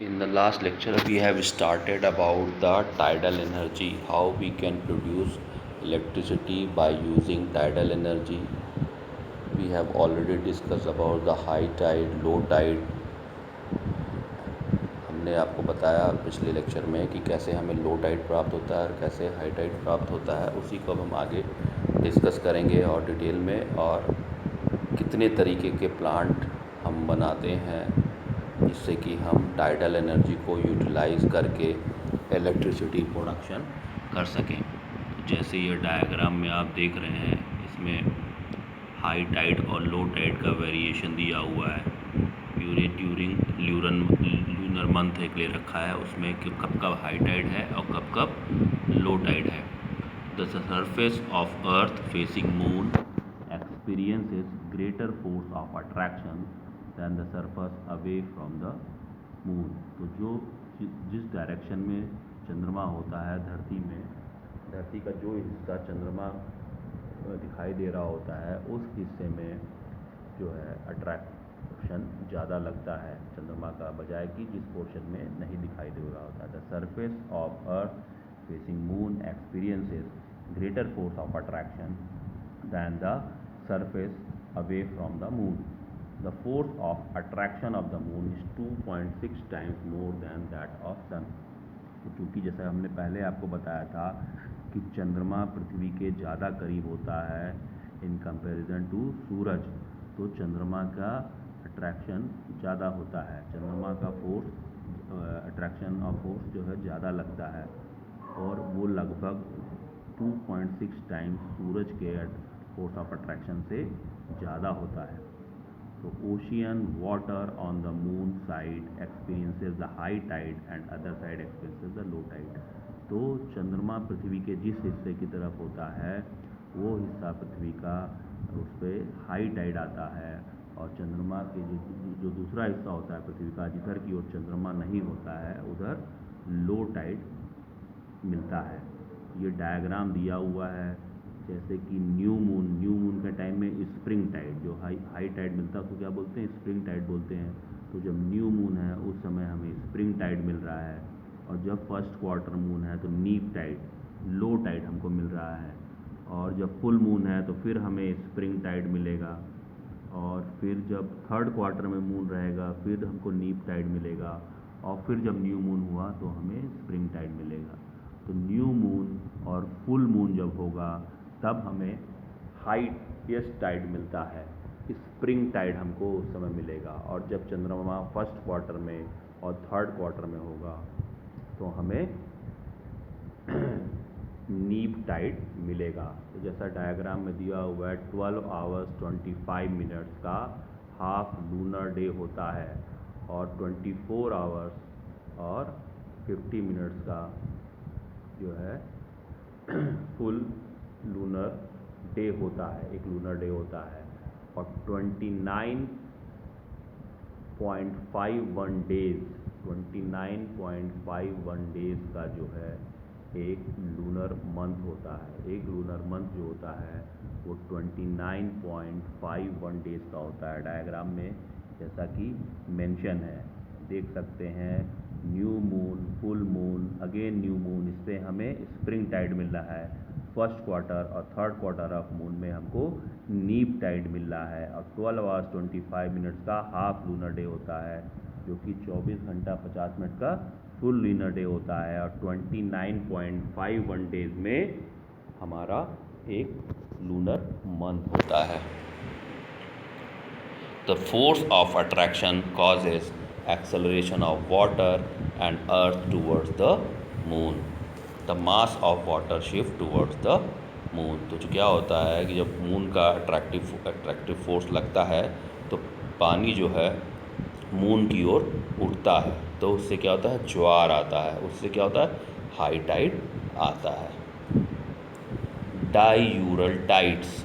In the last lecture, we have started about the tidal energy, how we can produce electricity by using tidal energy. We have already discussed about the high tide, low tide. हमने आपको बताया पिछले lecture में कि कैसे हमें low tide प्राप्त होता है और कैसे हाई टाइड प्राप्त होता है। उसी को अब हम आगे डिस्कस करेंगे और डिटेल में, और कितने तरीके के प्लांट हम बनाते हैं जिससे कि हम टाइडल एनर्जी को यूटिलाइज़ करके इलेक्ट्रिसिटी प्रोडक्शन कर सकें। तो जैसे ये डायग्राम में आप देख रहे हैं, इसमें हाई टाइड और लो टाइड का वेरिएशन दिया हुआ है। ड्यूरिंग लूनर मंथ एक ले रखा है, उसमें कि कब कब हाई टाइड है और कब कब लो टाइड है। The surface of earth facing moon experiences greater force of attraction than the surface away from the moon। तो जिस डायरेक्शन में चंद्रमा होता है धरती में, धरती का जो हिस्सा चंद्रमा दिखाई दे रहा होता है उस हिस्से में जो है अट्रैक्शन ज़्यादा लगता है चंद्रमा का, बजाय कि जिस पोर्शन में नहीं दिखाई दे रहा होता है। The surface of earth facing moon experiences greater force of attraction than the surface away from the moon। The force of attraction of the moon is 2.6 times more than that of sun। तो चूँकि जैसा हमने पहले आपको बताया था कि चंद्रमा पृथ्वी के ज़्यादा करीब होता है इन कंपैरिजन टू सूरज, तो चंद्रमा का अट्रैक्शन ज़्यादा होता है, चंद्रमा का फोर्स अट्रैक्शन ऑफ फोर्स जो है ज़्यादा लगता है, और वो लगभग 2.6 टाइम्स सूरज के फोर्स ऑफ अट्रैक्शन से ज़्यादा होता है। तो ocean water on the moon side experiences the high tide and other side experiences the low tide. तो चंद्रमा पृथ्वी के जिस हिस्से की तरफ होता है वो हिस्सा पृथ्वी का, उस पर हाई टाइड आता है, और चंद्रमा के जो दूसरा हिस्सा होता है पृथ्वी का, जिधर की ओर चंद्रमा नहीं होता है उधर लो टाइड मिलता है। ये डायग्राम दिया हुआ है, जैसे कि न्यू मून के टाइम में स्प्रिंग टाइड, जो हाई टाइड मिलता है उसको क्या बोलते हैं, स्प्रिंग टाइड बोलते हैं। तो जब न्यू मून है उस समय हमें स्प्रिंग टाइड मिल रहा है, और जब फर्स्ट क्वार्टर मून है तो नीप टाइड, लो टाइड हमको मिल रहा है, और जब फुल मून है तो फिर हमें स्प्रिंग टाइड मिलेगा, और फिर जब थर्ड क्वार्टर में मून रहेगा फिर हमको नीप टाइड मिलेगा, और फिर जब न्यू मून हुआ तो हमें स्प्रिंग टाइड मिलेगा। तो न्यू मून और फुल मून जब होगा तब हमें हाईएस्ट टाइड मिलता है, स्प्रिंग टाइड हमको उस समय मिलेगा। और जब चंद्रमा फर्स्ट क्वार्टर में और थर्ड क्वार्टर में होगा तो हमें नीप टाइड मिलेगा। तो जैसा डायग्राम में दिया हुआ है, 12 आवर्स 25 मिनट्स का हाफ लूनर डे होता है, और 24 आवर्स और 50 मिनट्स का जो है फुल लूनर डे होता है, एक लूनर डे होता है, और 29.51 डेज़ का जो है एक लूनर मंथ होता है। एक लूनर मंथ जो होता है वो 29.51 डेज़ का होता है। डायग्राम में जैसा कि मेंशन है देख सकते हैं, new moon, full moon, again new moon, इससे हमें स्प्रिंग टाइड मिल रहा है। फर्स्ट क्वार्टर और थर्ड क्वार्टर ऑफ मून में हमको नीप टाइड मिल रहा है, और 12 आवर्स 25 मिनट्स का हाफ लूनर डे होता है, जो कि 24 घंटा 50 मिनट का फुल लूनर डे होता है, और 29.51 डेज में हमारा एक लूनर मंथ होता है। The force of attraction causes acceleration of water and earth towards the moon। The mass of water shift towards the moon। तो जो क्या होता है कि जब मून का अट्रैक्टिव फोर्स लगता है तो पानी जो है मून की ओर उठता है, तो उससे क्या होता है, ज्वार आता है, उससे क्या होता है, हाई टाइड आता है। डाइयूरल टाइड्स,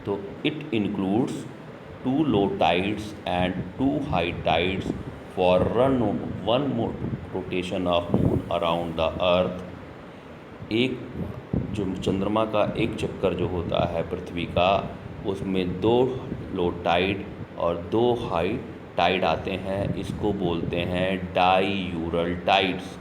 तो it includes 2 low tides and 2 high tides for one more rotation of moon around the earth। एक जो चंद्रमा का एक चक्कर जो होता है पृथ्वी का, उसमें 2 लो टाइड और 2 हाई टाइड आते हैं, इसको बोलते हैं डाईयूरल टाइड्स।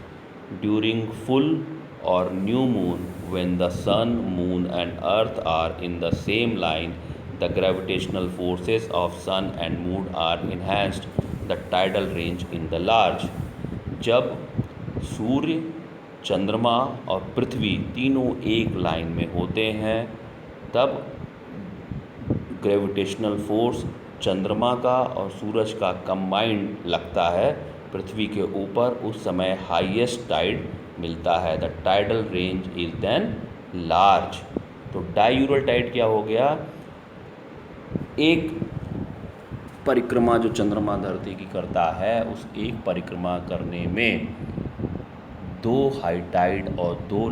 ड्यूरिंग फुल और new moon, when the sun, moon and earth are in the same line, the gravitational forces of sun and moon are enhanced, the tidal range in the large। जब सूर्य, चंद्रमा और पृथ्वी तीनों एक line में होते हैं, तब ग्रेविटेशनल फोर्स चंद्रमा का और सूरज का कंबाइंड लगता है पृथ्वी के ऊपर, उस समय हाईएस्ट टाइड मिलता है। The tidal range is then large. तो डाईयूरल टाइड क्या हो गया? एक परिक्रमा जो चंद्रमा धरती की करता है, उस एक परिक्रमा करने में 2 हाई टाइड और 2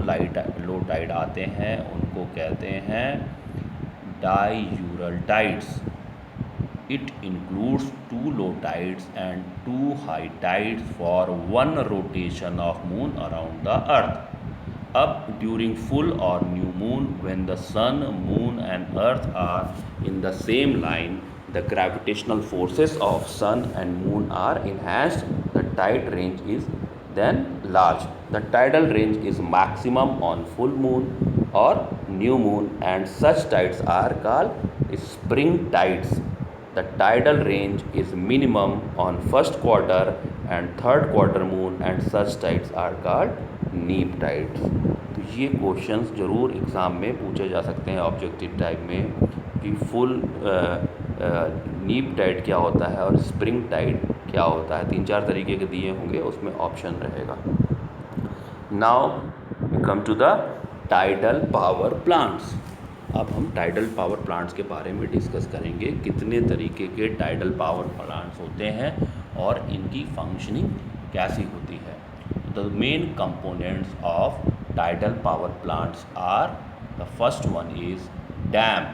लो टाइड आते हैं, उनको कहते हैं डाईयूरल tides. It includes 2 low tides and 2 high tides for 1 rotation of moon around the earth। अब during full or new moon, when the sun, moon and earth are in the same line, the gravitational forces of sun and moon are enhanced, the tide range is then large। The tidal range is maximum on full moon or new moon, and such tides are called spring tides। The tidal range is minimum on first quarter and third quarter moon, and such tides are called neap tides। तो ये questions ज़रूर exam में पूछे जा सकते हैं objective type में कि फुल नीप टाइड क्या होता है और स्प्रिंग टाइड क्या होता है। 3-4 तरीके के दिए होंगे, उसमें ऑप्शन रहेगा। Now we come to the tidal power plants. अब हम टाइडल पावर प्लांट्स के बारे में डिस्कस करेंगे, कितने तरीके के टाइडल पावर प्लांट्स होते हैं और इनकी फंक्शनिंग कैसी होती है। The main components of tidal power plants are, the first one is dam.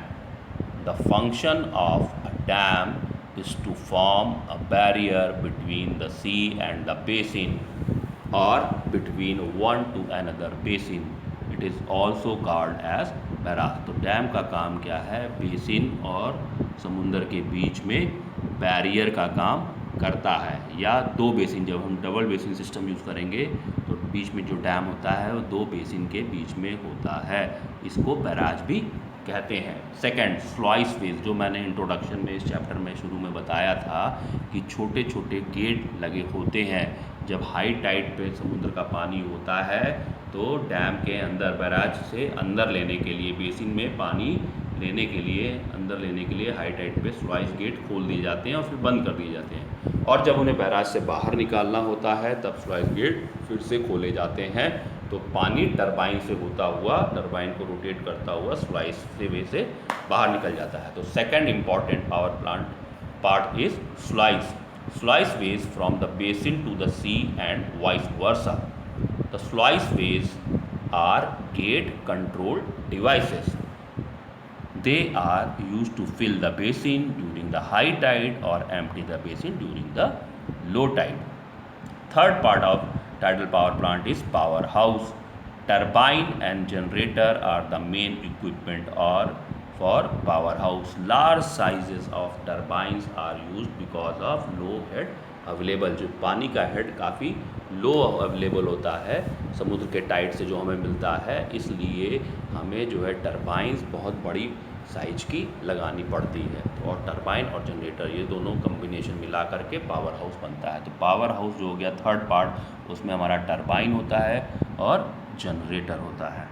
The function of a dam is to form a barrier between the sea and the basin or between one to another basin। It is also called as barrage. तो dam का काम क्या है? Basin और समुंदर के बीच में barrier का काम करता है, या 2 बेसिन, जब हम डबल बेसिन सिस्टम यूज़ करेंगे तो बीच में जो डैम होता है वो 2 बेसिन के बीच में होता है, इसको बैराज भी कहते हैं। सेकंड, स्लॉइस फेज, जो मैंने इंट्रोडक्शन में इस चैप्टर में शुरू में बताया था कि छोटे छोटे गेट लगे होते हैं। जब हाई टाइड पे समुद्र का पानी होता है तो डैम के अंदर, बैराज से अंदर लेने के लिए, बेसिन में पानी लेने के लिए, अंदर लेने के लिए हाई टाइड पे स्लॉइस गेट खोल दिए जाते हैं और फिर बंद कर दिए जाते हैं। और जब उन्हें बैराज से बाहर निकालना होता है तब स्लॉइस गेट फिर से खोले जाते हैं, तो पानी टरबाइन से होता हुआ, टरबाइन को रोटेट करता हुआ स्लॉइस से वे से बाहर निकल जाता है। तो second important power plant part is sluice. Sluice ways from the basin to the sea and vice versa। The sluice ways are gate controlled devices। They are used to fill the basin during the high tide or empty the basin during the low tide। Third part of tidal power plant is powerhouse। Turbine and generator are the main equipment or for powerhouse। Large sizes of turbines are used because of low head available। जो पानी का head काफ़ी लो available होता है समुद्र के Tide से जो हमें मिलता है, इसलिए हमें जो है टरबाइंस बहुत बड़ी साइज की लगानी पड़ती है। और टरबाइन और जनरेटर, ये दोनों कम्बिनेशन मिला करके पावर हाउस बनता है। तो पावर हाउस जो हो गया थर्ड पार्ट, उसमें हमारा टरबाइन होता है और जनरेटर होता है।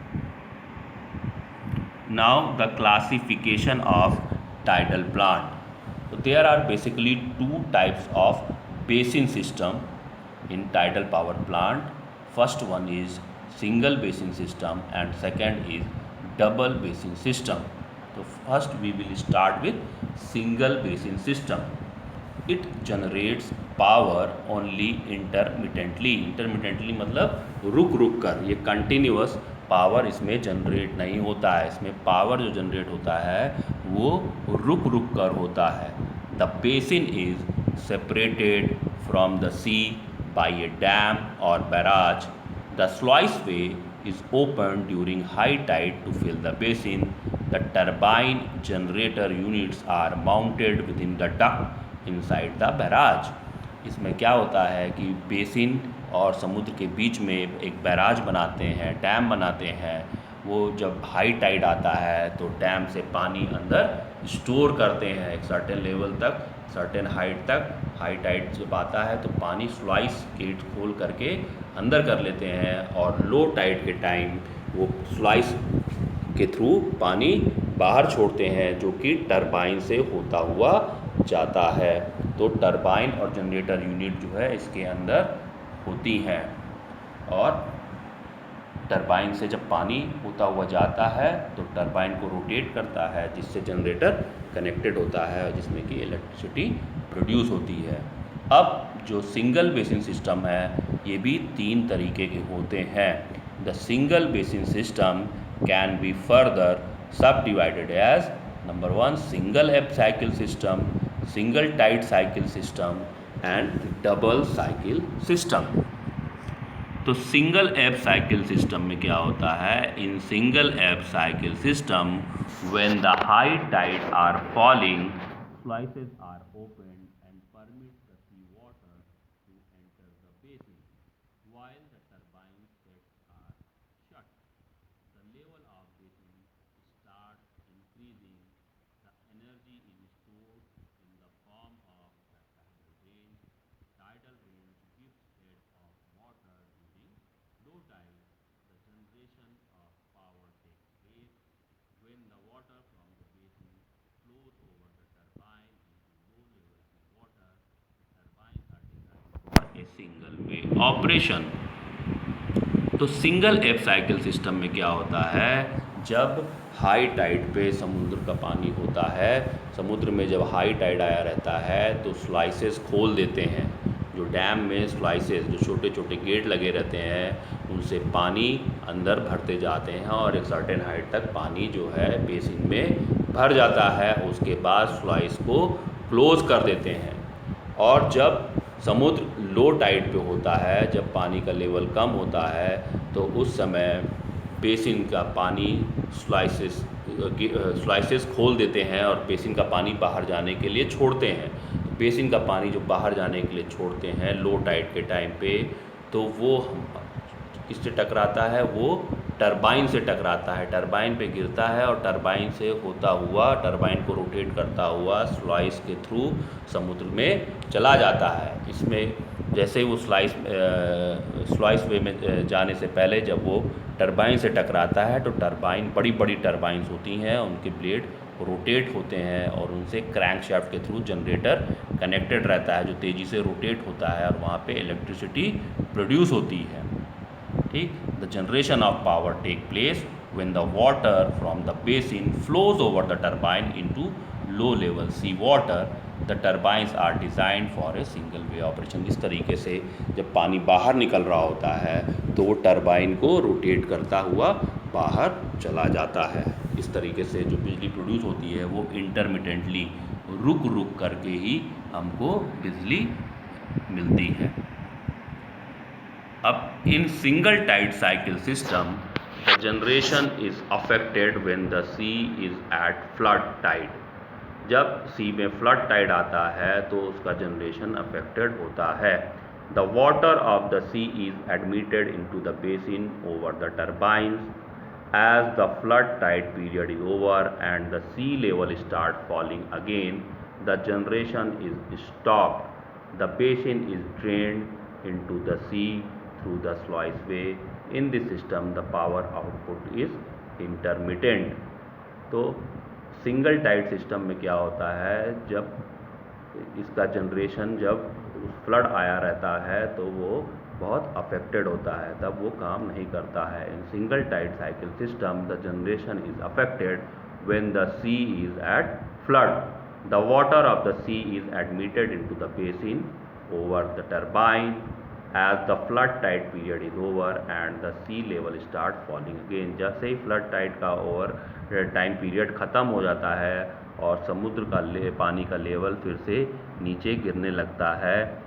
Now the classification of tidal plant। So there are basically 2 types of basin system in tidal power plant। First one is single basin system and second is double basin system। So first we will start with single basin system। It generates power only intermittently। intermittently मतलब रुक रुक कर, ये continuous power इसमें generate नहीं होता है। इसमें पावर जो जनरेट होता है वो रुक रुक कर होता है। The basin is separated from the sea by a dam और barrage. The sluice way is opened during high tide to fill the basin। The turbine generator units are mounted within the duct inside the barrage। इसमें क्या होता है कि basin और समुद्र के बीच में एक बैराज बनाते हैं, डैम बनाते हैं। वो जब हाई टाइड आता है तो डैम से पानी अंदर स्टोर करते हैं एक सर्टेन लेवल तक, सर्टेन हाइट तक। हाई टाइड जब आता है तो पानी स्लाइस गेट खोल करके अंदर कर लेते हैं, और लो टाइड के टाइम वो स्लाइस के थ्रू पानी बाहर छोड़ते हैं, जो कि टरबाइन से होता हुआ जाता है। तो टरबाइन और जनरेटर यूनिट जो है इसके अंदर होती हैं, और टरबाइन से जब पानी होता हुआ जाता है तो टरबाइन को रोटेट करता है, जिससे जनरेटर कनेक्टेड होता है, जिसमें कि इलेक्ट्रिसिटी प्रोड्यूस होती है। अब जो सिंगल बेसिन सिस्टम है ये भी 3 तरीके के होते हैं। The single basin system can be further subdivided as number 1 single ebb cycle system, single tide cycle system and double cycle system. तो सिंगल एप साइकिल सिस्टम में क्या होता है? In single ebb cycle system when the high tide are falling, sluices are opened and permit the sea water to enter the basin, while the turbine sets are shut. The level of basin starts increasing. The energy is stored in the form of the tidal range. Tidal range gives head of water during low tide. The generation of power takes place when the water from the basin flows over the turbine into low level sea water. The turbines are designed for a single way operation। तो single ebb cycle system में क्या होता है? जब high Tide पे समुद्र का पानी होता है, समुद्र में जब हाई टाइड आया रहता है तो स्लाइसेस खोल देते हैं। जो डैम में स्लाइसेस, जो छोटे छोटे गेट लगे रहते हैं, उनसे पानी अंदर भरते जाते हैं, और एक सर्टेन हाइट तक पानी जो है बेसिन में भर जाता है। उसके बाद स्लाइस को क्लोज कर देते हैं। और जब समुद्र लो टाइड पे होता है, जब पानी का लेवल कम होता है, तो उस समय बेसिन का पानी स्लाइसेस खोल देते हैं और बेसिन का पानी बाहर जाने के लिए छोड़ते हैं। बेसिन का पानी जो बाहर जाने के लिए छोड़ते हैं लो टाइड के टाइम पे, तो वो किससे टकराता है? वो टरबाइन से टकराता है, टरबाइन पे गिरता है, और टरबाइन से होता हुआ, टरबाइन को रोटेट करता हुआ स्लाइस के थ्रू समुद्र में चला जाता है। इसमें जैसे ही वो स्लाइस वे में जाने से पहले जब वो टरबाइन से टकराता है, तो टरबाइन, बड़ी बड़ी टरबाइंस होती हैं, उनके ब्लेड रोटेट होते हैं, और उनसे क्रैंकशाफ्ट के थ्रू जनरेटर कनेक्टेड रहता है, जो तेज़ी से रोटेट होता है, और वहाँ पे इलेक्ट्रिसिटी प्रोड्यूस होती है। ठीक, the generation of power take place when the water from the basin flows over the turbine into low level sea water. The turbines are designed for a single way operation. इस तरीके से जब पानी बाहर निकल रहा होता है तो वो टरबाइन को रोटेट करता हुआ बाहर चला जाता है। इस तरीके से जो बिजली प्रोड्यूस होती है वो इंटरमिटेंटली, रुक रुक करके ही हमको बिजली मिलती है। अब in single tide cycle system the generation is affected when the sea is at flood tide. जब सी में फ्लड टाइड आता है तो उसका जनरेशन अफेक्टेड होता है। The water of the sea is admitted into the basin over the turbines as the flood tide period is over and the sea level start falling again. The generation is stopped. The basin is drained into the sea through the sluice way. In this system the power output is intermittent। तो single Tide system में क्या होता है? जब इसका generation, जब flood आया रहता है तो वो बहुत अफेक्टेड होता है, तब वो काम नहीं करता है। In single tide cycle system the generation is affected when the sea is at flood. The water of the sea is admitted into the basin over the turbine as the flood tide period is over and the sea level start falling again. जैसे ही flood tide का over time period ख़त्म हो जाता है और समुद्र का पानी का लेवल फिर से नीचे गिरने लगता है,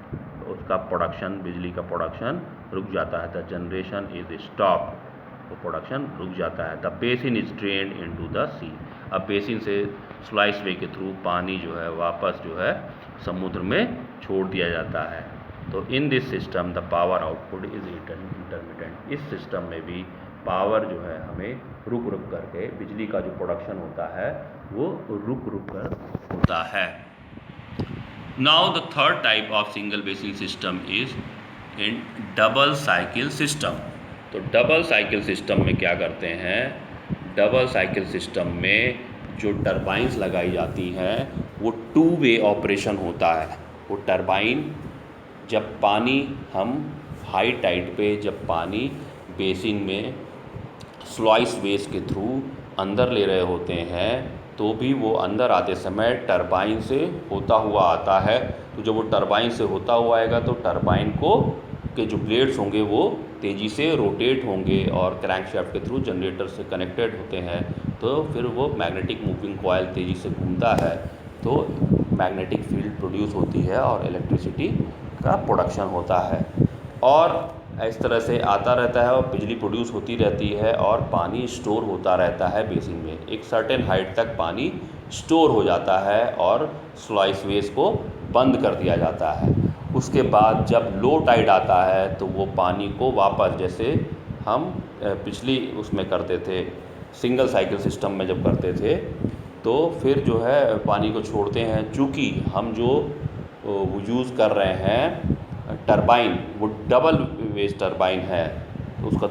उसका प्रोडक्शन, बिजली का प्रोडक्शन रुक जाता है। The generation is stop. वो प्रोडक्शन रुक जाता है। The basin is drained into the sea. अब बेसिन से स्लाइस वे के थ्रू पानी जो है वापस जो है समुद्र में छोड़ दिया जाता है। तो इन this system the power output is intermittent. इस सिस्टम में भी पावर जो है हमें रुक रुक करके, बिजली का जो प्रोडक्शन होता है वो रुक रुक कर होता है। Now the third type of single basin system is in double cycle system. तो डबल साइकिल सिस्टम में क्या करते हैं, डबल साइकिल सिस्टम में जो टरबाइंस लगाई जाती हैं वो टू वे ऑपरेशन होता है। वो टरबाइन जब पानी हम हाई टाइड पे जब पानी बेसिन में स्लाइस वेज के थ्रू अंदर ले रहे होते हैं तो भी वो अंदर आते समय टरबाइन से होता हुआ आता है। तो जब वो टरबाइन से होता हुआ आएगा तो टरबाइन को के जो ब्लेड्स होंगे वो तेज़ी से रोटेट होंगे और क्रैंकशाफ्ट के थ्रू जनरेटर से कनेक्टेड होते हैं। तो फिर वो मैग्नेटिक मूविंग कॉइल तेज़ी से घूमता है तो मैग्नेटिक फील्ड प्रोड्यूस होती है और इलेक्ट्रिसिटी का प्रोडक्शन होता है। और इस तरह से आता रहता है और बिजली प्रोड्यूस होती रहती है और पानी स्टोर होता रहता है बेसिन में। एक सर्टेन हाइट तक पानी स्टोर हो जाता है और स्लाइस वेज को बंद कर दिया जाता है। उसके बाद जब लो टाइड आता है तो वो पानी को वापस, जैसे हम पिछली उसमें करते थे सिंगल साइकिल सिस्टम में जब करते थे, तो फिर जो है पानी को छोड़ते हैं। चूँकि हम जो यूज़ कर रहे हैं टरबाइन वो डबल वेज टरबाइन है तो उसका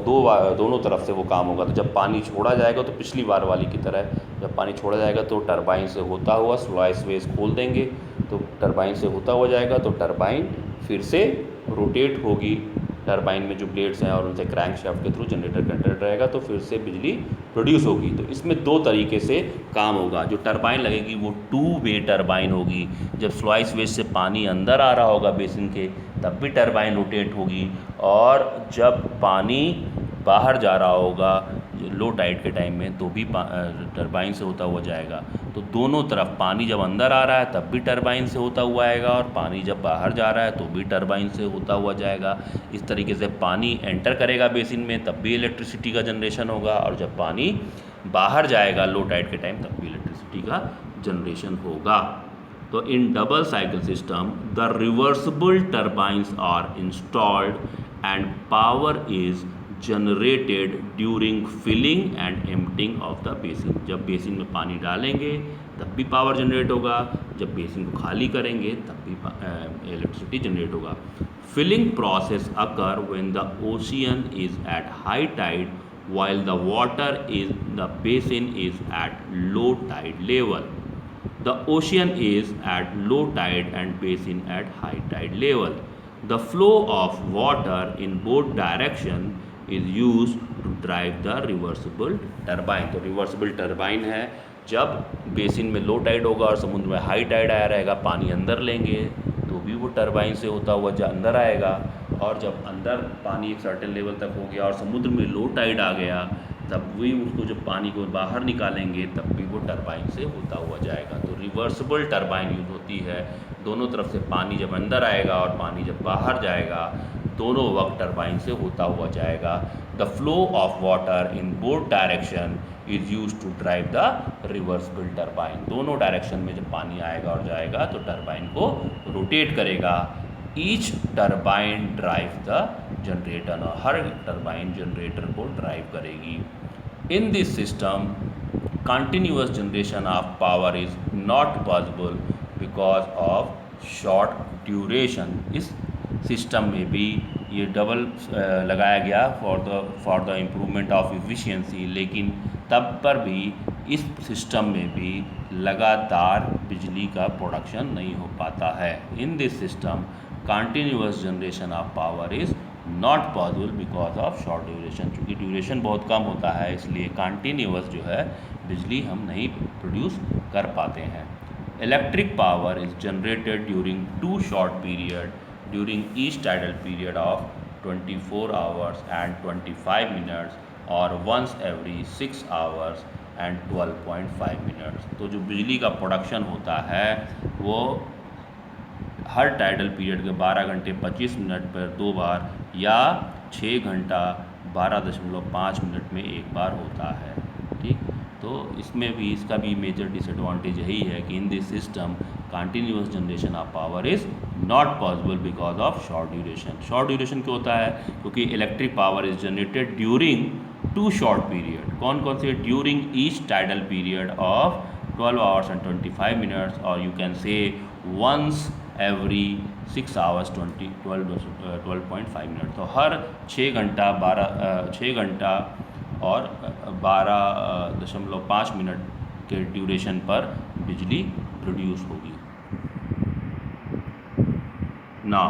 दोनों तरफ से वो काम होगा। तो जब पानी छोड़ा जाएगा तो पिछली बार वाली की तरह जब पानी छोड़ा जाएगा तो टरबाइन से होता हुआ स्लाइस वेज खोल देंगे तो टरबाइन से होता हुआ जाएगा तो टरबाइन फिर से रोटेट होगी। टरबाइन में जो ब्लेड्स हैं और उनसे क्रैंकशाफ्ट के थ्रू जनरेटर कनेक्टेड रहेगा तो फिर से बिजली प्रोड्यूस होगी। तो इसमें दो तरीके से काम होगा। जो टरबाइन लगेगी वो टू वे टरबाइन होगी। जब स्लाइस वेज से पानी अंदर आ रहा होगा बेसिन के तब भी टरबाइन रोटेट होगी और जब पानी बाहर जा रहा होगा लो टाइड के टाइम में तो भी टरबाइन से होता हुआ जाएगा। तो दोनों तरफ पानी जब अंदर आ रहा है तब भी टरबाइन से होता हुआ आएगा और पानी जब बाहर जा रहा है तो भी टरबाइन से होता हुआ जाएगा। इस तरीके से पानी एंटर करेगा बेसिन में तब भी इलेक्ट्रिसिटी का जनरेशन होगा और जब पानी बाहर जाएगा लो टाइड के टाइम तब भी इलेक्ट्रिसिटी का जनरेशन होगा। तो in double cycle system the reversible turbines are installed and power is generated during filling and emptying of the basin. जब बेसिन में पानी डालेंगे तब भी पावर जनरेट होगा, जब बेसिन को खाली करेंगे तब भी इलेक्ट्रिसिटी जनरेट होगा। Filling process occur when the ocean is at high tide while the water in the basin is at low tide level. The ocean is at low tide and basin at high tide level. The flow of water in both direction is used to drive the reversible turbine. तो reversible turbine है, जब basin में low tide होगा और समुद्र में high Tide आया रहेगा, पानी अंदर लेंगे तो भी वो टरबाइन से होता हुआ अंदर आएगा और जब अंदर पानी एक सर्टेन लेवल तक हो गया और समुद्र में लो टाइड आ गया तब भी उसको जब पानी को बाहर निकालेंगे तब भी वो टरबाइन से होता हुआ जाएगा। तो रिवर्सिबल टरबाइन यूज़ होती है। दोनों तरफ से पानी जब अंदर आएगा और पानी जब बाहर जाएगा दोनों वक्त टरबाइन से होता हुआ जाएगा। The flow of water in both direction is use to drive the reversible turbine. दोनों डायरेक्शन में जब पानी आएगा और जाएगा तो टरबाइन को रोटेट करेगा। Each turbine drive the generator, और हर टरबाइन जनरेटर को ड्राइव करेगी। इन this system continuous generation of power is not possible because of short duration. इस सिस्टम में भी ये डबल लगाया गया for the improvement of efficiency, लेकिन तब पर भी इस सिस्टम में भी लगातार बिजली का प्रोडक्शन नहीं हो पाता है। इन this system continuous generation of power is not possible because of short duration. चूँकि ड्यूरेशन बहुत कम होता है इसलिए कंटिन्यूअस जो है बिजली हम नहीं प्रोड्यूस कर पाते हैं। Electric power is generated during two short period during each tidal period of 24 hours and 25 minutes और once every 6 hours and 12.5 minutes. तो जो बिजली का प्रोडक्शन होता है वो हर टाइडल पीरियड के 12 घंटे 25 मिनट पर 2 बार या 6 घंटा 12.5 मिनट में एक बार होता है। ठीक, तो इसमें भी इसका भी मेजर डिसएडवांटेज यही है कि in this system continuous generation of power is not possible because of short duration. Short duration क्यों होता है? क्योंकि electric power is generated during two short period. कौन कौन से? During each tidal period of 12 hours and 25 minutes, और you can say once every 6 hours 12.5 minute. तो हर 6 घंटा और 12.5 मिनट के ड्यूरेशन पर बिजली प्रोड्यूस होगी। Now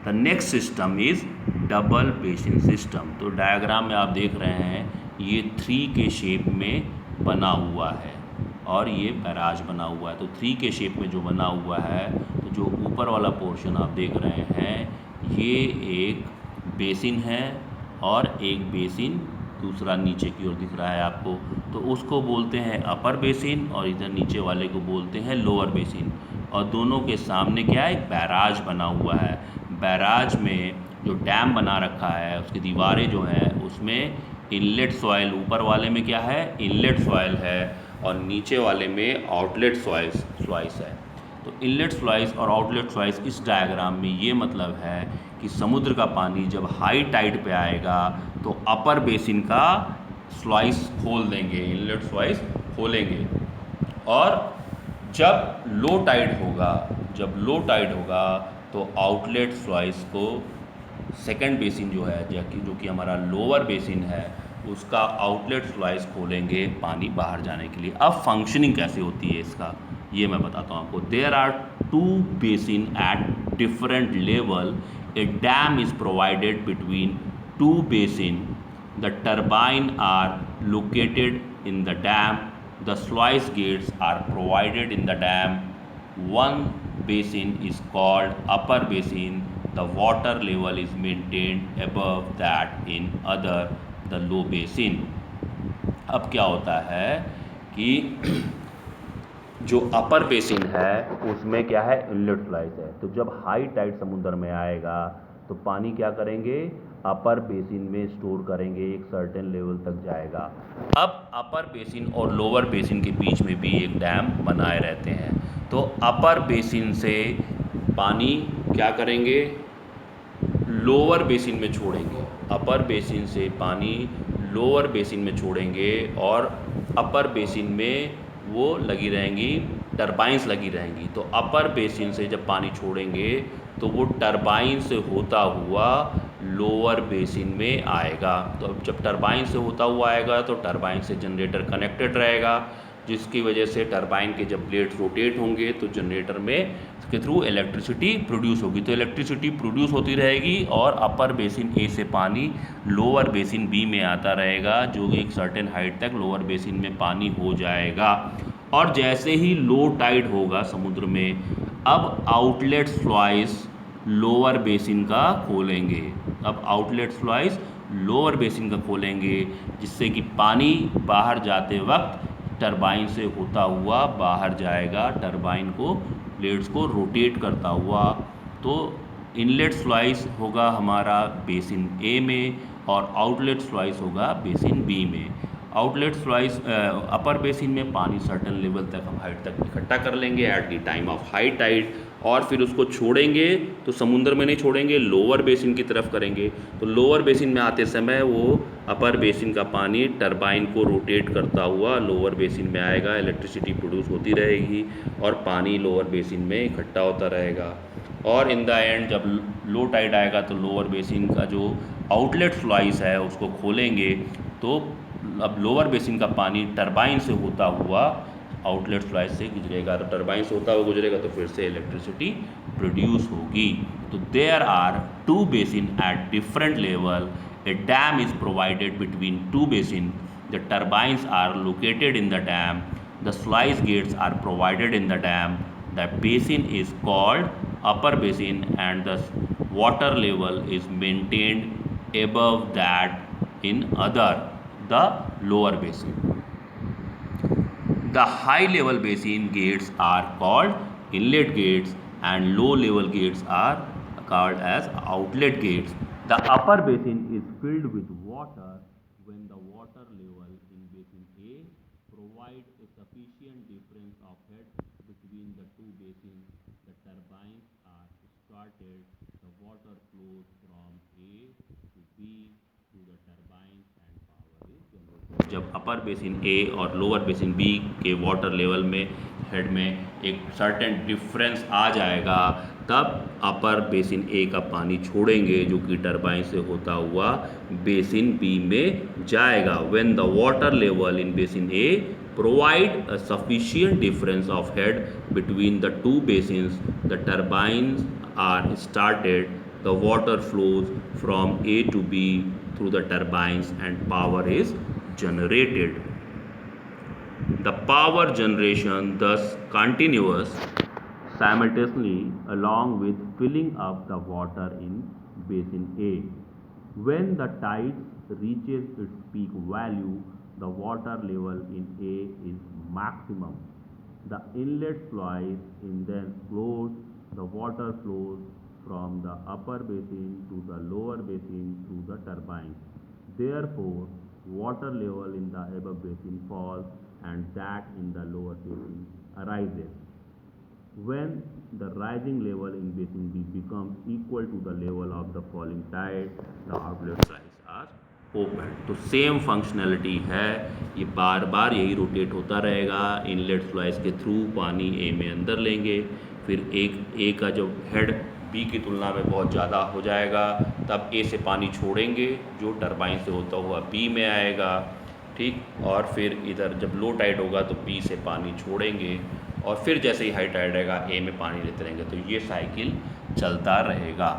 the next system is double basin system. तो डायग्राम में आप देख रहे हैं ये 3 के शेप में बना हुआ है और ये बैराज बना हुआ है। तो 3 के शेप में जो बना हुआ है, तो जो ऊपर वाला पोर्शन आप देख रहे हैं ये एक बेसिन है और एक बेसिन दूसरा नीचे की ओर दिख रहा है आपको, तो उसको बोलते हैं अपर बेसिन और इधर नीचे वाले को बोलते हैं लोअर बेसिन। और दोनों के सामने क्या है? एक बैराज बना हुआ है। बैराज में जो डैम बना रखा है उसकी दीवारें जो हैं उसमें इनलेट सॉइल, ऊपर वाले में क्या है? इनलेट सॉइल है और नीचे वाले में आउटलेट सॉइस है। तो इनलेट स्लॉइस और आउटलेट स्लॉइस इस डायग्राम में ये मतलब है कि समुद्र का पानी जब हाई टाइड पे आएगा तो अपर बेसिन का स्लॉइस खोल देंगे, इनलेट स्लॉइस खोलेंगे, और जब लो टाइड होगा तो आउटलेट स्लॉइस को सेकंड बेसिन जो है जो कि हमारा लोअर बेसिन है उसका आउटलेट स्लॉइस खोलेंगे पानी बाहर जाने के लिए। अब फंक्शनिंग कैसे होती है इसका ये मैं बताता हूँ आपको। There are 2 basin at different level, a dam is provided between 2 basin, the turbine are located in the dam, the sluice gates are provided in the dam, one basin is called upper basin, the water level is maintained above that in other the low basin। अब क्या होता है कि जो अपर basin है उसमें क्या है? इनलेट स्लॉइस है। तो जब हाई टाइड समुद्र में आएगा तो पानी क्या करेंगे? अपर बेसिन में स्टोर करेंगे, एक सर्टेन लेवल तक जाएगा। अब अपर बेसिन और लोअर बेसिन के बीच में भी एक डैम बनाए रहते हैं। तो अपर बेसिन से पानी क्या करेंगे? लोअर बेसिन में छोड़ेंगे। अपर बेसिन से पानी लोअर बेसिन में छोड़ेंगे और अपर बेसिन में वो लगी रहेंगी, टरबाइंस लगी रहेंगी। तो अपर बेसिन से जब पानी छोड़ेंगे तो वो टरबाइन से होता हुआ लोअर बेसिन में आएगा। तो जब टरबाइन से होता हुआ आएगा तो टरबाइन से जनरेटर कनेक्टेड रहेगा, जिसकी वजह से टरबाइन के जब ब्लेड्स रोटेट होंगे तो जनरेटर में के थ्रू इलेक्ट्रिसिटी प्रोड्यूस होगी। तो इलेक्ट्रिसिटी प्रोड्यूस होती रहेगी और अपर बेसिन ए से पानी लोअर बेसिन बी में आता रहेगा, जो एक सर्टेन हाइट तक लोअर बेसिन में पानी हो जाएगा। और जैसे ही लो टाइड होगा समुद्र में, अब आउटलेट स्लॉइस लोअर बेसिन का खोलेंगे। अब आउटलेट स्लॉइस लोअर बेसिन का खोलेंगे, जिससे कि पानी बाहर जाते वक्त टरबाइन से होता हुआ बाहर जाएगा, टरबाइन को ब्लेड्स को रोटेट करता हुआ। तो इनलेट स्लॉइस होगा हमारा बेसिन ए में और आउटलेट स्लॉइस होगा बेसिन बी में। आउटलेट स्लॉइस अपर बेसिन में पानी सर्टन लेवल तक हम हाइट तक इकट्ठा कर लेंगे at the time of high tide, और फिर उसको छोड़ेंगे तो समुद्र में नहीं छोड़ेंगे, लोअर बेसिन की तरफ करेंगे। तो लोअर बेसिन में आते समय वो अपर बेसिन का पानी टरबाइन को रोटेट करता हुआ लोअर बेसिन में आएगा, इलेक्ट्रिसिटी प्रोड्यूस होती रहेगी और पानी लोअर बेसिन में इकट्ठा होता रहेगा। और इन द एंड जब लो टाइड आएगा तो लोअर बेसिन का जो आउटलेट स्लॉइस है उसको खोलेंगे, तो अब लोअर बेसिन का पानी टरबाइन से होता हुआ आउटलेट स्लॉइस से गुजरेगा। तो टरबाइन से होता हुआ गुजरेगा तो फिर से इलेक्ट्रिसिटी प्रोड्यूस होगी। तो there are 2 basin at different level, a dam is provided between 2 basin, the turbines are located in the dam, the sluice gates are provided in the dam, the basin is called upper basin and the water level is maintained above that in other the lower basin. The high level basin gates are called inlet gates and low level gates are called as outlet gates. The upper basin is filled with water when the water level in basin A provides a sufficient difference of head between the two basins. The turbines are started. The water flows from A to B through the turbines and power is generated. जब अपर basin ए और lower basin B के water level में head में एक certain difference आ जाएगा, तब अपर basin ए का पानी छोड़ेंगे जो कि टरबाइन से होता हुआ बेसिन बी में जाएगा. When the water level in basin A provide a sufficient difference of head between the two basins, the turbines are started, the water flows from A to B through the turbines and power is generated. The power generation thus continues simultaneously along with filling up the water in basin A. When the tide reaches its peak value, the water level in A is maximum. The inlet sluice is then closed. The water flows from the upper basin to the lower basin through the turbines. Therefore, water level in the above basin falls and that in the lower basin arises. When the rising level in basin B becomes equal to the level of the falling tide, the outlet sluices are open. तो same functionality है, ये बार बार यही rotate होता रहेगा. Inlet slice के through पानी ए में अंदर लेंगे, फिर ए का जो हेड बी की तुलना में बहुत ज़्यादा हो जाएगा, तब ए से पानी छोड़ेंगे जो टरबाइन से होता हुआ बी में आएगा. ठीक, और फिर इधर जब लो टाइड होगा तो बी से पानी छोड़ेंगे और फिर जैसे ही हाई टाइड रहेगा ए में पानी लेते रहेंगे. तो ये साइकिल चलता रहेगा.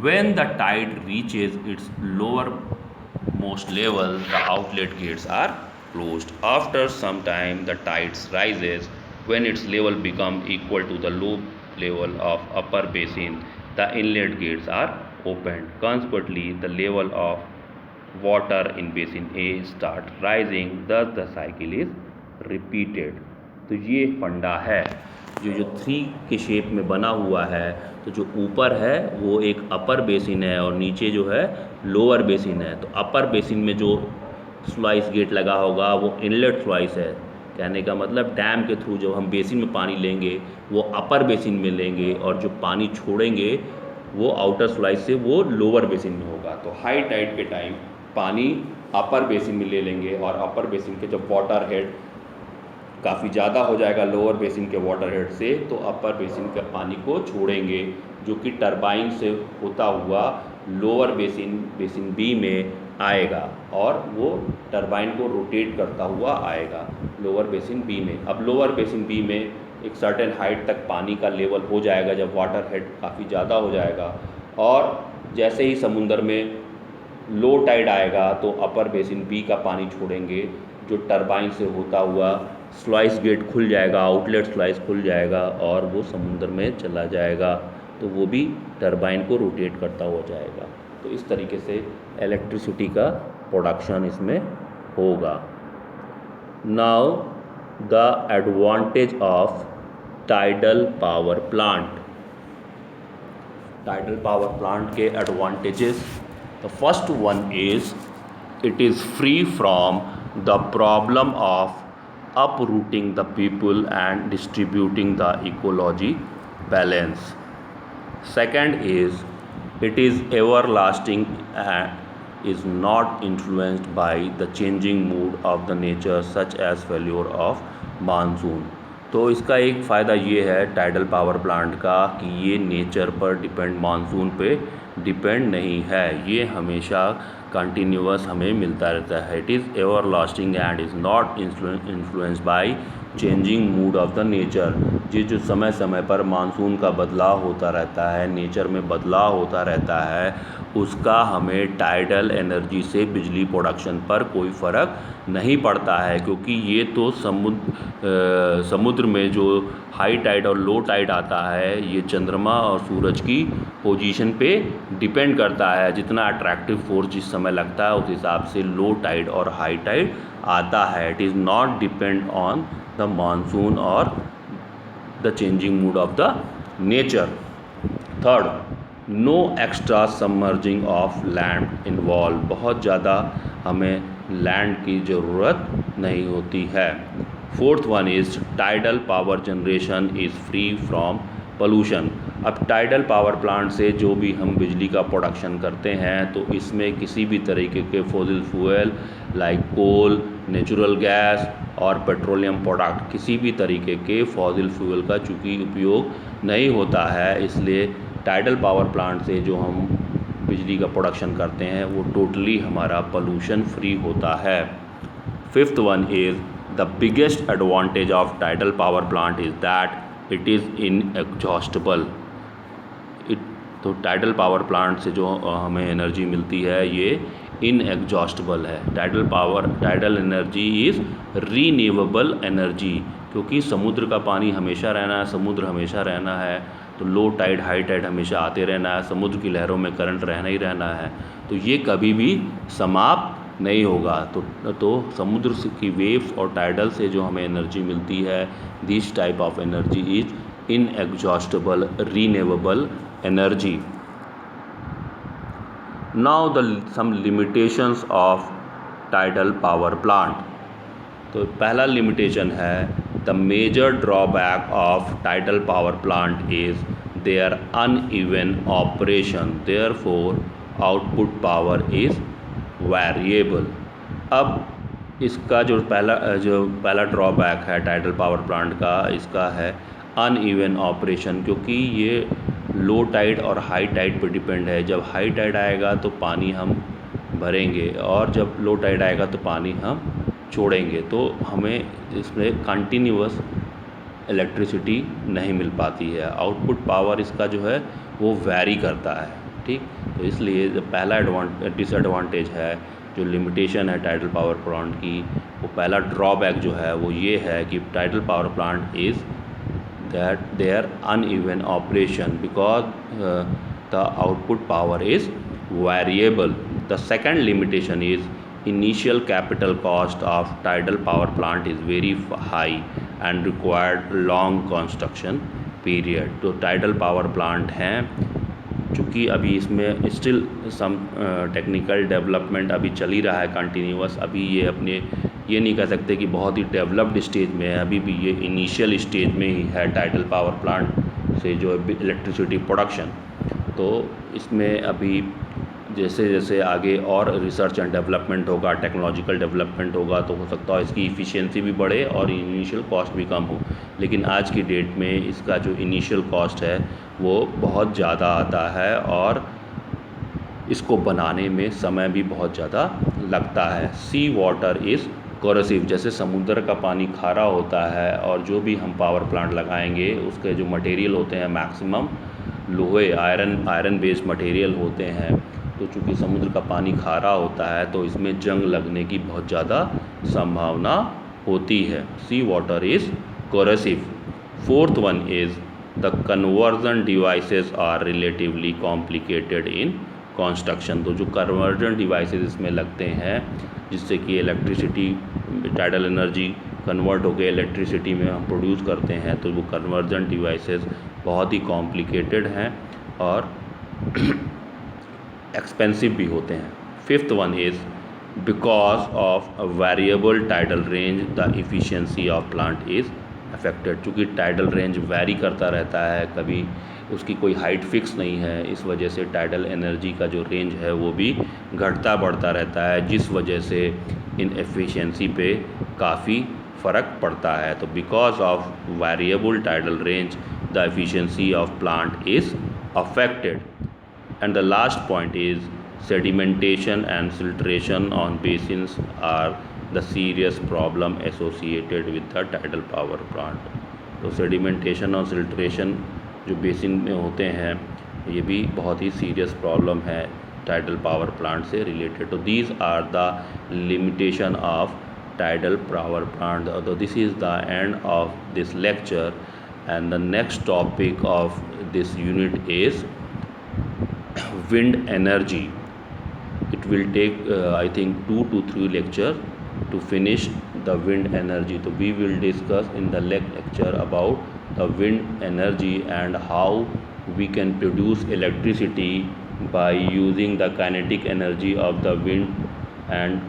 When the tide reaches its lowermost level, the outlet gates are closed. After some time, the tide rises. When its level becomes equal to the low level of upper basin, the inlet gates are opened. Consequently, the level of water in basin A start rising. Thus, the cycle is repeated. तो ये फंडा है जो 3 के shape में बना हुआ है. तो जो ऊपर है वो एक अपर बेसिन है और नीचे जो है लोअर बेसिन है. तो अपर बेसिन में जो स्लाइस गेट लगा होगा वो इनलेट स्लाइस है. कहने का मतलब डैम के थ्रू जब हम बेसिन में पानी लेंगे वो अपर बेसिन में लेंगे और जो पानी छोड़ेंगे वो आउटर स्लाइस से वो लोअर बेसिन में होगा. तो हाई टाइड के टाइम पानी अपर बेसिन में ले लेंगे और अपर बेसिन के जब वाटर हेड काफ़ी ज़्यादा हो जाएगा लोअर बेसिन के वाटर हेड से, तो अपर बेसिन के पानी को छोड़ेंगे जो कि टरबाइन से होता हुआ लोअर बेसिन बी में आएगा और वो टरबाइन को रोटेट करता हुआ आएगा लोअर बेसिन बी में. अब लोअर बेसिन बी में एक सर्टेन हाइट तक पानी का लेवल हो जाएगा जब वाटर हेड काफ़ी ज़्यादा हो जाएगा, और जैसे ही समुंदर में लो टाइड आएगा तो अपर बेसिन बी का पानी छोड़ेंगे जो टरबाइन से होता हुआ स्लाइस गेट खुल जाएगा, आउटलेट स्लाइस खुल जाएगा और वो समुंदर में चला जाएगा. तो वो भी टरबाइन को रोटेट करता हुआ जाएगा. तो इस तरीके से इलेक्ट्रिसिटी का प्रोडक्शन इसमें होगा. Now the advantage of tidal power plant. Tidal power plant के advantages. The first one is it is free from the problem of uprooting the people and distributing the ecology balance. Second is it is everlasting and is not influenced by the changing mood of the nature such as failure of monsoon. तो इसका एक फ़ायदा ये है tidal power plant का कि ये nature पर डिपेंड, मानसून पे डिपेंड नहीं है. ये हमेशा कंटिन्यूअस हमें मिलता रहता है. It is ever lasting and is not influenced by changing mood of the nature. ये जो समय समय पर मानसून का बदलाव होता रहता है, नेचर में बदलाव होता रहता है, उसका हमें टाइडल एनर्जी से बिजली प्रोडक्शन पर कोई फ़र्क नहीं पड़ता है, क्योंकि ये तो समुद्र में जो हाई टाइड और लो टाइड आता है ये चंद्रमा और सूरज की पोजीशन पे डिपेंड करता है. जितना अट्रैक्टिव फोर्स जिस समय लगता है उस हिसाब से लो टाइड और हाई टाइड आता है. It is not depend on the monsoon और the changing mood of the nature. Third, no extra submerging of land involve, बहुत ज़्यादा हमें लैंड की ज़रूरत नहीं होती है। Fourth one is tidal power generation is free from pollution. अब टाइडल पावर प्लांट से जो भी हम बिजली का प्रोडक्शन करते हैं तो इसमें किसी भी तरीके के फॉसिल फ्यूल लाइक कोल, नेचुरल गैस और पेट्रोलियम प्रोडक्ट, किसी भी तरीके के फॉसिल फ्यूल का चूँकि उपयोग नहीं होता है, इसलिए टाइडल पावर प्लांट से जो हम बिजली का प्रोडक्शन करते हैं वो टोटली हमारा पोल्यूशन फ्री होता है। Fifth one is the biggest advantage of tidal power plant is that it is inexhaustible. तो टाइडल पावर प्लांट से जो हमें एनर्जी मिलती है ये इनएग्जॉस्टेबल है। Tidal energy is renewable energy, क्योंकि समुद्र का पानी हमेशा रहना है, समुद्र हमेशा रहना है, तो लो टाइड हाई टाइड हमेशा आते रहना है, समुद्र की लहरों में करंट रहना ही रहना है, तो ये कभी भी समाप्त नहीं होगा। तो समुद्र की वेव्स और टाइडल से जो हमें एनर्जी मिलती है, this type of energy is inexhaustible renewable energy. Now the some limitations of tidal power plant. तो पहला लिमिटेशन है the major drawback of tidal power plant is their uneven operation, therefore output power is variable. अब इसका जो पहला drawback है tidal power plant का, इसका है अनइवन ऑपरेशन, क्योंकि ये लो टाइड और हाई टाइड पर डिपेंड है। जब हाई टाइड आएगा तो पानी हम भरेंगे और जब लो टाइड आएगा तो पानी हम छोड़ेंगे, तो हमें इसमें कंटिन्यूअस इलेक्ट्रिसिटी नहीं मिल पाती है। आउटपुट पावर इसका जो है वो वैरी करता है, ठीक। तो इसलिए जो पहला डिसएडवांटेज है, जो लिमिटेशन है टाइडल पावर प्लांट की, वो पहला ड्रॉबैक जो है वो ये है कि tidal power plant is that their uneven operation because the output power is variable. The second limitation is initial capital cost of tidal power plant is very high and required long construction period। तो tidal power plant हैं, चूँकि अभी इसमें still some technical development अभी चल ही रहा है continuous, अभी ये अपने ये नहीं कह सकते कि बहुत ही डेवलप्ड स्टेज में है, अभी भी ये इनिशियल स्टेज में ही है टाइडल पावर प्लांट से जो इलेक्ट्रिसिटी प्रोडक्शन। तो इसमें अभी जैसे जैसे आगे और रिसर्च एंड डेवलपमेंट होगा, टेक्नोलॉजिकल डेवलपमेंट होगा, तो हो सकता है इसकी इफ़िशियंसी भी बढ़े और इनिशियल कॉस्ट भी कम हो। लेकिन आज की डेट में इसका जो इनिशियल कॉस्ट है वो बहुत ज़्यादा आता है और इसको बनाने में समय भी बहुत ज़्यादा लगता है। सी वाटर इज़ कोरोसिव, जैसे समुद्र का पानी खारा होता है और जो भी हम पावर प्लांट लगाएंगे उसके जो मटेरियल होते हैं मैक्सिमम लोहे आयरन बेस्ड मटेरियल होते हैं, तो चूँकि समुद्र का पानी खारा होता है तो इसमें जंग लगने की बहुत ज़्यादा संभावना होती है। Sea water is corrosive. Fourth one is the conversion devices are relatively complicated in construction. तो जो कन्वर्जन डिवाइसेस इसमें लगते हैं जिससे कि इलेक्ट्रिसिटी टाइडल एनर्जी कन्वर्ट होकर इलेक्ट्रिसिटी में हम प्रोड्यूस करते हैं, तो वो कन्वर्जन डिवाइसेस बहुत ही कॉम्प्लिकेटेड हैं और एक्सपेंसिव भी होते हैं। Fifth one is because of a variable tidal range the efficiency of plant is affected. चूँकि टाइडल रेंज वेरी करता रहता है, कभी उसकी कोई हाइट फिक्स नहीं है, इस वजह से टाइडल एनर्जी का जो रेंज है वो भी घटता बढ़ता रहता है, जिस वजह से इन एफिशिएंसी पे काफ़ी फ़र्क पड़ता है। तो because of variable tidal range the efficiency of plant is affected. And the last point is sedimentation and filtration on basins are the serious problem associated with the tidal power plant। तो sedimentation और filtration जो basin में होते हैं ये भी बहुत ही सीरियस प्रॉब्लम है टाइडल पावर प्लांट से रिलेटेड। तो these are the limitation of tidal power plant. तो this is the end of this lecture and the next topic of this unit is wind energy। It will take I think 2 to 3 lecture to finish the wind energy। So we will discuss in the lecture about the wind energy and how we can produce electricity by using the kinetic energy of the wind and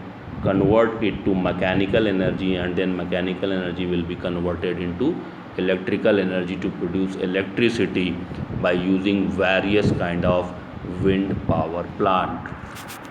convert it to mechanical energy, and then mechanical energy will be converted into electrical energy to produce electricity by using various kind of wind power plant.